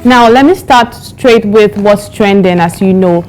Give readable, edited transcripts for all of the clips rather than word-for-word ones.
Now, let me start straight with what's trending. As you know,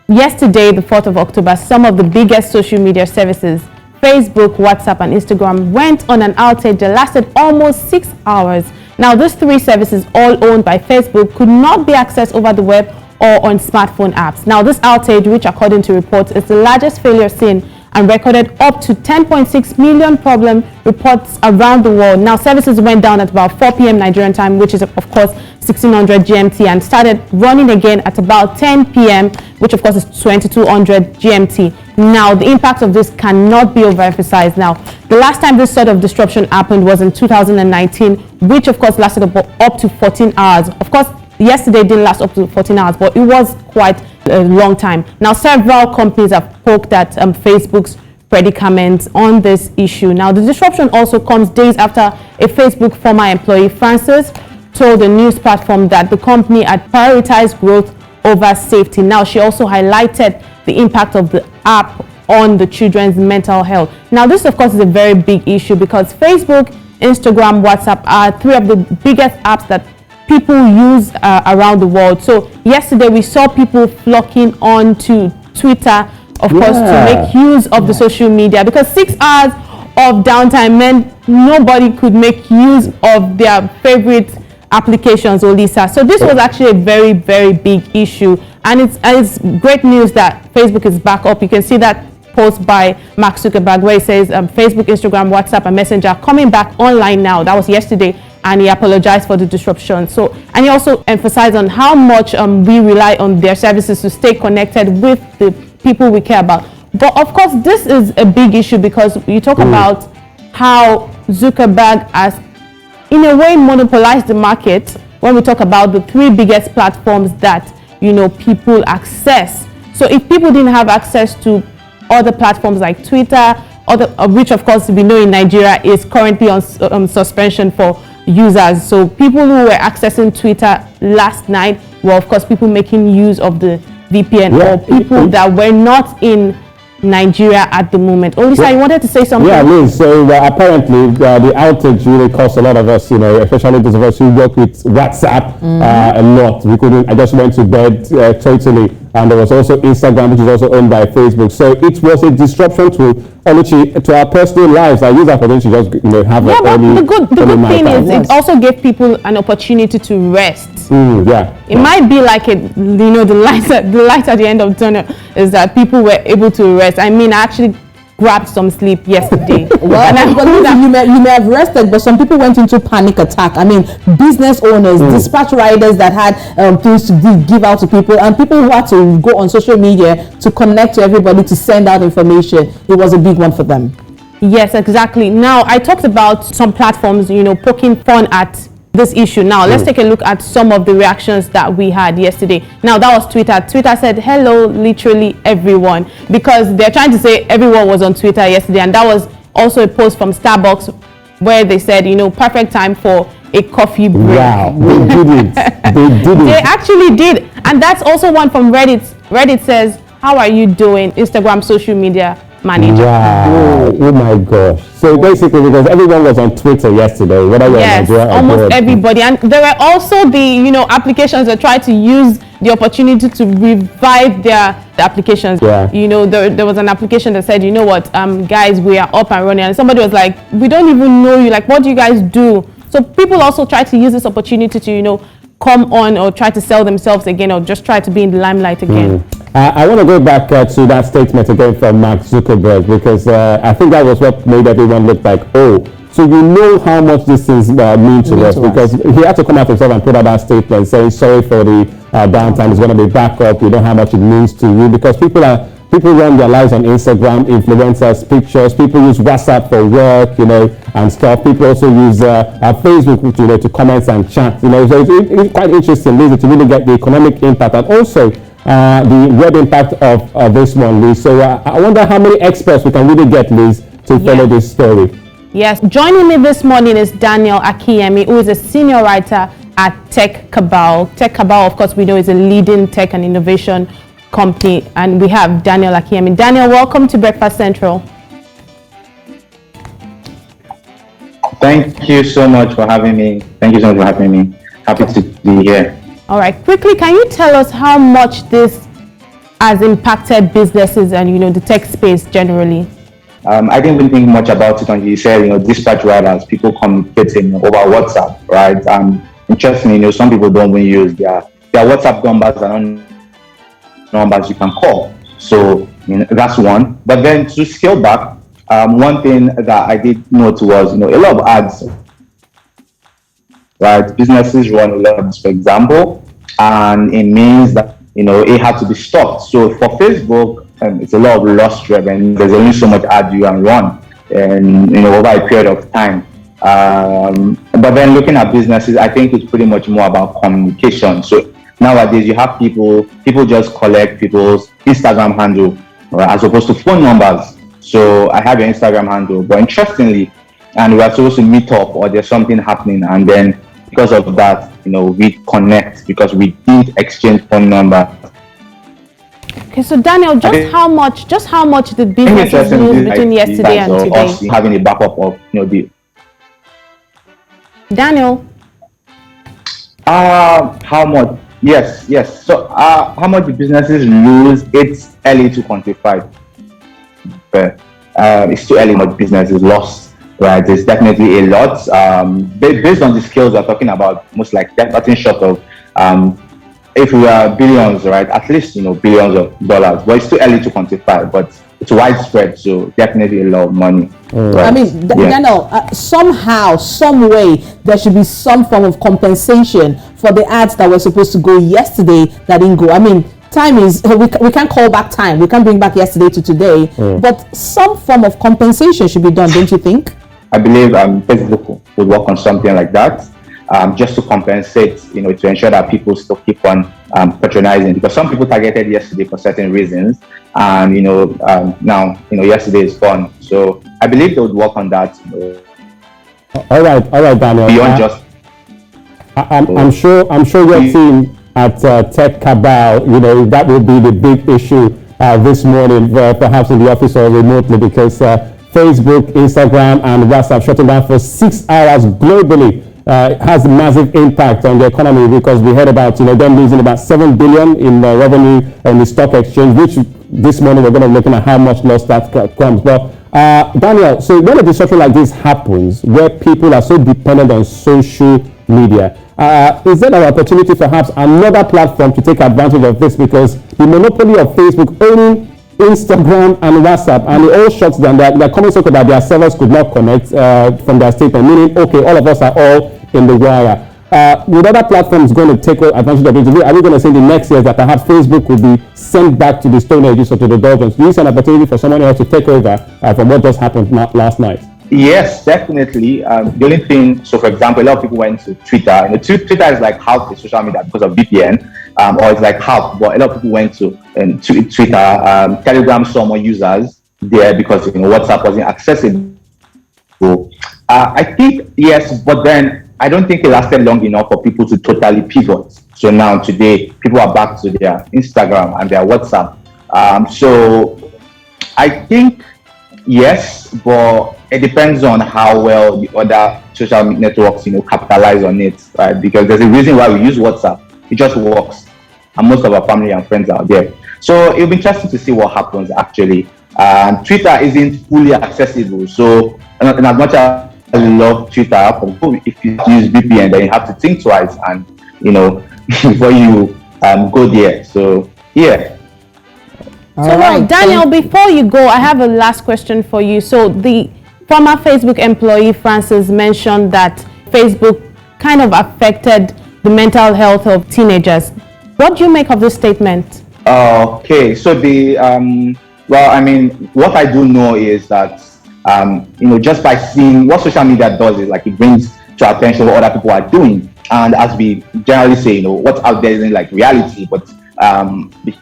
yesterday, the 4th of October, some of the biggest social media services, Facebook, WhatsApp, and Instagram, went on an outage that lasted almost 6 hours. Now, these three services, all owned by Facebook, could not be accessed over the web or on smartphone apps. Now, this outage, which according to reports is the largest failure seen and recorded up to 10.6 million problem reports around the world. Now, services went down at about 4 p.m. Nigerian time, which is, of course, 1600 GMT, and started running again at about 10 p.m., which, of course, is 2200 GMT. Now, the impact of this cannot be overemphasized. Now, the last time this sort of disruption happened was in 2019, which, of course, lasted up to 14 hours. Of course, yesterday didn't last up to 14 hours, but it was quite a long time. Now, several companies have poked at Facebook's predicament on this issue. Now, the disruption also comes days after a Facebook former employee, Francis, told the news platform that the company had prioritized growth over safety. Now, she also highlighted the impact of the app on the children's mental health. Now, this, of course, is a very big issue because Facebook, Instagram, WhatsApp are three of the biggest apps that people use around the world. So yesterday we saw people flocking onto Twitter, of course, to make use of the social media, because 6 hours of downtime meant nobody could make use of their favorite applications, Olisa. So this was actually a very, very big issue, and it's great news that Facebook is back up. You can see that post by Mark Zuckerberg where he says Facebook, Instagram, WhatsApp, and Messenger are coming back online now. That was yesterday, and he apologized for the disruption. So, and he also emphasized on how much we rely on their services to stay connected with the people we care about. But of course, this is a big issue because you talk about how Zuckerberg has, in a way, monopolized the market when we talk about the three biggest platforms that, you know, people access. So if people didn't have access to other platforms like Twitter, which of course we know in Nigeria is currently on suspension for users. So people who were accessing Twitter last night were, of course, people making use of the VPN, or people that were not in Nigeria at the moment. Olisa, you wanted to say something? Yeah, Liz. So apparently the outage really cost a lot of us, you know, especially those of us who work with WhatsApp a lot. We couldn't. I just went to bed totally. And there was also Instagram, which is also owned by Facebook. So it was a disruption to our personal lives. I use that for them to just, you know, have but the good thing is it also gave people an opportunity to rest. It might be like the light at the end of the tunnel is that people were able to rest. I mean, I actually grabbed some sleep yesterday. You may have rested, but some people went into panic attack. I mean, business owners, dispatch riders that had things to give out to people, and people who had to go on social media to connect to everybody to send out information. It was a big one for them. Yes, exactly. Now, I talked about some platforms, you know, poking fun at this issue. Now, let's take a look at some of the reactions that we had yesterday. Now, that was Twitter. Twitter said, hello, literally everyone, because they're trying to say everyone was on Twitter yesterday. And that was also a post from Starbucks where they said, you know, perfect time for a coffee break. Wow, they did it. They did it. They actually did. And that's also one from Reddit. Reddit says, how are you doing, Instagram social media manager? Wow. Oh my gosh. So basically, because everyone was on Twitter yesterday, whether you're in Nigeria or almost everybody. And there were also the, you know, applications that tried to use the opportunity to revive the applications. You know, there was an application that said, you know what, guys, we are up and running. And somebody was like, we don't even know you. Like, what do you guys do? So people also try to use this opportunity to, you know, come on or try to sell themselves again, or just try to be in the limelight again. I want to go back to that statement again from Mark Zuckerberg, because I think that was what made everyone look like, oh, so you know how much this things mean to us, because he had to come out himself and put out that statement saying sorry for the downtime, it's going to be back up, you know how much it means to you, because people run their lives on Instagram, influencers, pictures, people use WhatsApp for work, you know, and stuff. People also use Facebook, you know, to comment and chat, you know. So it's quite interesting, Liz, to really get the economic impact and also the web impact of this one, Liz. So I wonder how many experts we can really get, Liz, to follow this story. Yes, joining me this morning is Daniel Akiyemi, who is a senior writer at Tech Cabal. Tech Cabal, of course, we know is a leading tech and innovation company, and we have Daniel Akiyemi. Daniel, welcome to Breakfast Central. Thank you so much for having me. Happy to be here. All right, quickly, can you tell us how much this has impacted businesses and, the tech space generally? I didn't really think much about it until you said, dispatch riders, people communicating over WhatsApp, right? Interestingly, some people don't even use their WhatsApp numbers and numbers you can call. So that's one. But then to scale back, one thing that I did note was, a lot of ads, right? Businesses run a lot of ads, for example, and it means that, it had to be stopped. So for Facebook, it's a lot of lost revenue. There's only so much ad you can run, and over a period of time. But then looking at businesses, I think it's pretty much more about communication. So nowadays you have people just collect people's Instagram handle, right, as opposed to phone numbers. So I have your Instagram handle, but interestingly, and we are supposed to meet up or there's something happening, and then because of that, we connect because we did exchange phone number. Okay, so Daniel, just how much the businesses lose between yesterday and today? Us having a backup of the Daniel. How much? Yes. So how much the businesses lose? It's early to quantify, but it's too early. Much businesses lost, right? There's definitely a lot. Based on the scales we're talking about, most like nothing short of if we are billions, right? At least billions of dollars. But it's too early to quantify. But it's widespread, so definitely a lot of money. Right. I mean, Daniel, somehow, some way, there should be some form of compensation for the ads that were supposed to go yesterday that didn't go. I mean, time is, we can't call back time. We can't bring back yesterday to today. But some form of compensation should be done, don't you think? I believe Facebook would work on something like that. Just to compensate, to ensure that people still keep on patronizing, because some people targeted yesterday for certain reasons, and now yesterday is gone. So I believe they would work on that. All right, Daniel. Beyond just, I'm sure your team at Tech Cabal, that will be the big issue this morning, perhaps in the office or remotely, because Facebook, Instagram, and WhatsApp shutting down for 6 hours globally. Has a massive impact on the economy, because we heard about them losing about 7 billion in revenue on the stock exchange, which this morning we're going to be looking at how much loss that comes. But Daniel, so when a disruption like this happens, where people are so dependent on social media, is there an opportunity for perhaps another platform to take advantage of this? Because the monopoly of Facebook owning Instagram and WhatsApp, and it all shuts down. They're coming so that their servers could not connect from their statement, meaning, okay, all of us are all in the wire. With other platforms going to take advantage of it, are we going to say in the next years that perhaps Facebook will be sent back to the Stone Ages or to the doldrums? Do you see an opportunity for someone else to take over from what just happened last night? Yes, definitely. The only thing, so for example, a lot of people went to Twitter. Twitter is like half the social media because of VPN, or it's like half. But a lot of people went to Twitter. Telegram saw more users there because WhatsApp wasn't accessible. I think yes, but then I don't think it lasted long enough for people to totally pivot. So now today, people are back to their Instagram and their WhatsApp. So I think yes, but it depends on how well the other social networks, capitalize on it, right? Because there's a reason why we use WhatsApp. It just works, and most of our family and friends are there. So it'll be interesting to see what happens actually. Twitter isn't fully accessible, so in as much as I love Twitter, if you use VPN, then you have to think twice, and before you go there. So yeah. So now, Daniel, before you go, I have a last question for you. So the former Facebook employee Francis mentioned that Facebook kind of affected the mental health of teenagers. What do you make of this statement? Okay, so what I do know is that just by seeing what social media does is like it brings to attention what other people are doing, and as we generally say, what's out there isn't like reality, but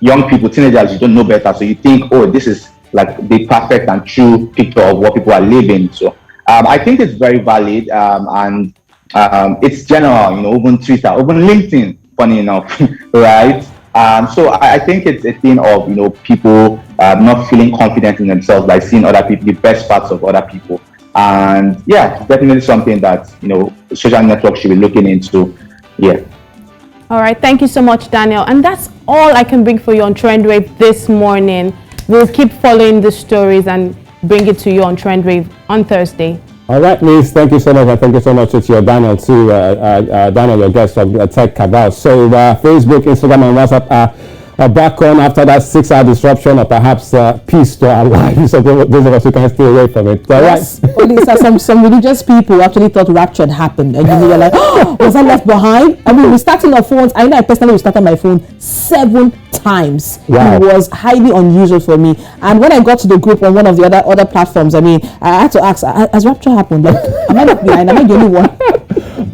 young people, teenagers, you don't know better, so you think, oh, this is like the perfect and true picture of what people are living. So I think it's very valid, and it's general, even Twitter, even LinkedIn, funny enough, right? So I think it's a thing of people not feeling confident in themselves by seeing other people, the best parts of other people, and yeah, definitely something that social networks should be looking into. Yeah. All right, thank you so much, Daniel. And that's all I can bring for you on Trendwave this morning. We'll keep following the stories and bring it to you on Trendwave on Thursday. All right, Liz, thank you so much. And thank you so much to your Daniel, too. Daniel, your guest from Tech Cabal. So Facebook, Instagram, and WhatsApp are back on after that 6-hour disruption, or perhaps peace to our lives. So those of us who can stay away from it. Yes. Right. Some religious people actually thought rapture had happened, and you were like, oh, was I left behind? I mean, we started our phones. I know I personally restarted my phone 7 times. Wow. It was highly unusual for me. And when I got to the group on one of the other platforms, I mean, I had to ask, has rapture happened? Like, am I left behind? Am I the only one?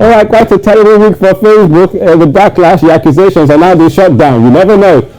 All right, quite a terrible week for Facebook. The backlash, the accusations, and now the shutdown. You never know